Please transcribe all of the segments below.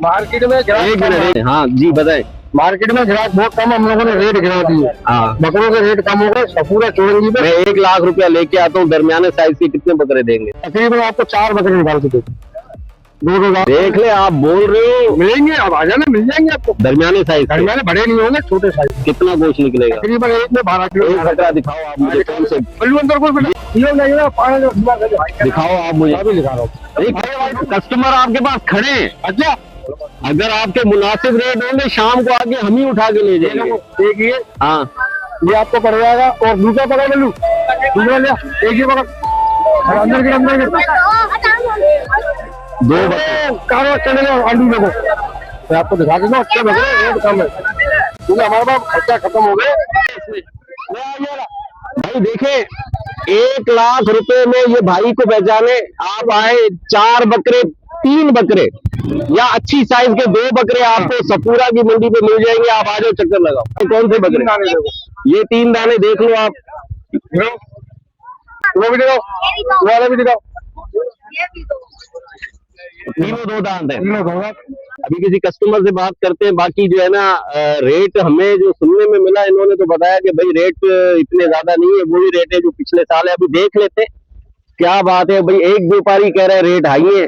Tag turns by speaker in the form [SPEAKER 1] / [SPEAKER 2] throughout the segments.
[SPEAKER 1] Market में
[SPEAKER 2] एक minute, हाँ जी बताएं।
[SPEAKER 1] मार्केट में ग्राहक बहुत कम, हम लोगों ने रेट गिरा दिए।
[SPEAKER 2] हाँ,
[SPEAKER 1] बकरों के रेट कम हो गए, सपूरा चोरी में।
[SPEAKER 2] मैं 1 लाख रुपया लेके आता हूँ, दरमियाने साइज के कितने बकरे देंगे?
[SPEAKER 1] तकरीबन आपको 4 बकरे निकाल के दो
[SPEAKER 2] देख ले, आप बोल रहे हो
[SPEAKER 1] मिलेंगे, अब आ जाना, मिल जाएंगे आपको।
[SPEAKER 2] दरमियाने साइज के।
[SPEAKER 1] दरमियाने बड़े नहीं होंगे, छोटे साइज।
[SPEAKER 2] कितना गोश्त निकलेगा?
[SPEAKER 1] तकरीबन एक में 12 किलो।
[SPEAKER 2] एक बकरा दिखाओ आप मुझे, कौन से दिखाओ आप मुझे।
[SPEAKER 1] अभी दिखा रहा हूँ।
[SPEAKER 2] कस्टमर आपके पास खड़े हैं।
[SPEAKER 1] अच्छा,
[SPEAKER 2] अगर आपके मुनासिब रेट होंगे, शाम को आके हम ही उठा के ले जाएंगे।
[SPEAKER 1] देखिए,
[SPEAKER 2] हाँ,
[SPEAKER 1] ये आपको पड़ जाएगा। और दूसरा पकड़ ले लूं, दूसरा लिया, एक ही पकड़। अंदर के अंदर
[SPEAKER 2] दो
[SPEAKER 1] कारो चले जाओ, आलू देखो। मैं आपको दिखा देता हूँ, अच्छे बकरे रेट कम है, क्योंकि हमारे पास खर्चा खत्म हो गया।
[SPEAKER 2] भाई देखे, 1 लाख रुपए में ये भाई को पहचाने। आप आए, 4 बकरे, 3 बकरे या अच्छी साइज के 2 बकरे आपको सपूरा की मंडी पे मिल जाएंगे। आप आ जाओ, चक्कर लगाओ। कौन से बकरे? ये 3 दाने देख लो आप।
[SPEAKER 1] वो भी दिखाओ, वो वाला भी दिखाओ।
[SPEAKER 2] तीनों 2 दांत है।
[SPEAKER 1] तीनों दो।
[SPEAKER 2] अभी किसी कस्टमर से बात करते हैं। बाकी जो है ना, रेट हमें जो सुनने में मिला, इन्होंने तो बताया कि भाई रेट इतने ज्यादा नहीं है, वही रेट है जो पिछले साल है। अभी देख लेते क्या बात है। भाई एक व्यापारी कह रहा है रेट हाई है,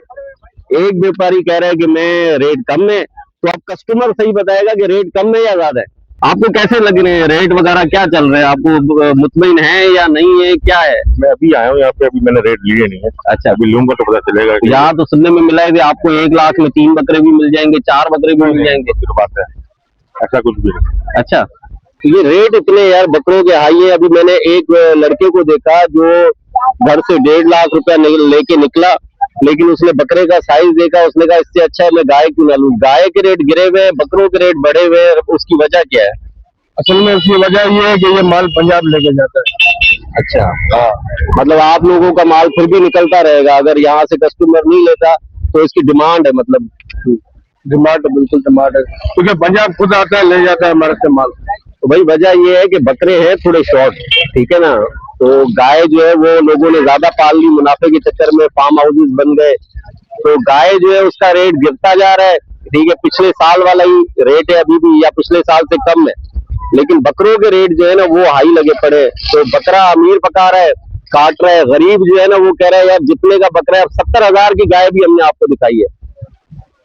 [SPEAKER 2] एक व्यापारी कह रहा है कि मैं रेट कम है। तो अब कस्टमर सही बताएगा कि रेट कम है या ज्यादा है। आपको कैसे लग रहे हैं रेट वगैरह, क्या चल रहे हैं? आपको मुतमईन है या नहीं है, क्या है?
[SPEAKER 3] मैं अभी आया हूँ यहाँ पे, अभी मैंने रेट लिए नहीं है।
[SPEAKER 2] अच्छा,
[SPEAKER 3] अभी लूंगा तो पता चलेगा।
[SPEAKER 2] यहाँ तो सुनने में मिला है कि आपको 1 लाख में 3 बकरे भी मिल जाएंगे, 4 बकरे भी मिल जाएंगे।
[SPEAKER 3] फिर बात है, ऐसा कुछ भी नहीं।
[SPEAKER 2] अच्छा, तो ये रेट इतने यार बकरों के हाई है। अभी मैंने एक लड़के को देखा जो घर से 1.5 लाख रुपया लेके निकला, लेकिन उसने बकरे का साइज देखा, उसने कहा इससे अच्छा है मैं गाय क्यों ना लूं। गाय के रेट गिरे हुए हैं, बकरों के रेट बढ़े हुए हैं। उसकी वजह क्या है?
[SPEAKER 1] असल में उसकी वजह ये है कि ये माल पंजाब लेके जाता है।
[SPEAKER 2] अच्छा, हाँ, मतलब आप लोगों का माल फिर भी निकलता रहेगा। अगर यहाँ से कस्टमर नहीं लेता तो इसकी डिमांड है, मतलब
[SPEAKER 1] डिमांड बिल्कुल डिमांड है, क्योंकि पंजाब खुद आता है, ले जाता है हमारे से माल।
[SPEAKER 2] तो भाई वजह ये है कि बकरे हैं थोड़े शॉर्ट, ठीक है ना। तो गाय जो है वो लोगों ने ज्यादा पाल ली, मुनाफे के चक्कर में फार्म हाउसेस बन गए। तो गाय जो है उसका रेट गिरता जा रहा है। ठीक है, पिछले साल वाला ही रेट है अभी भी, या पिछले साल से कम है। लेकिन बकरों के रेट जो है ना वो हाई लगे पड़े। तो बकरा अमीर पका रहा है, काट रहा है। गरीब जो है ना वो कह रहा है यार जितने का बकरा है। 70,000 की गाय भी हमने आपको दिखाई है,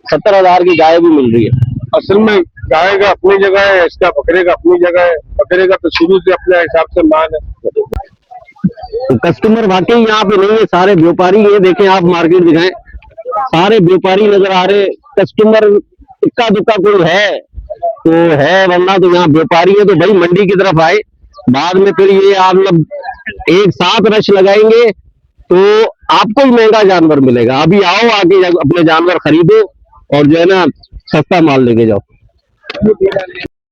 [SPEAKER 2] 70,000 की गाय भी मिल रही है।
[SPEAKER 1] असल में गाय का अपनी जगह है, इसका बकरे का अपनी जगह है। बकरे का तो शुरू से अपने हिसाब से मान है।
[SPEAKER 2] तो कस्टमर वाकई यहाँ पे नहीं है, सारे व्यापारी ये देखें, आप मार्केट दिखाएं, सारे व्यापारी नजर आ रहे। कस्टमर इक्का दुक्का कोई है तो है, वरना तो यहाँ व्यापारी है। तो भाई मंडी की तरफ आए, बाद में फिर ये आप लोग एक साथ रश लगाएंगे तो आपको ही महंगा जानवर मिलेगा। अभी आओ, आके अपने जानवर खरीदो और जो है ना सस्ता माल लेके जाओ।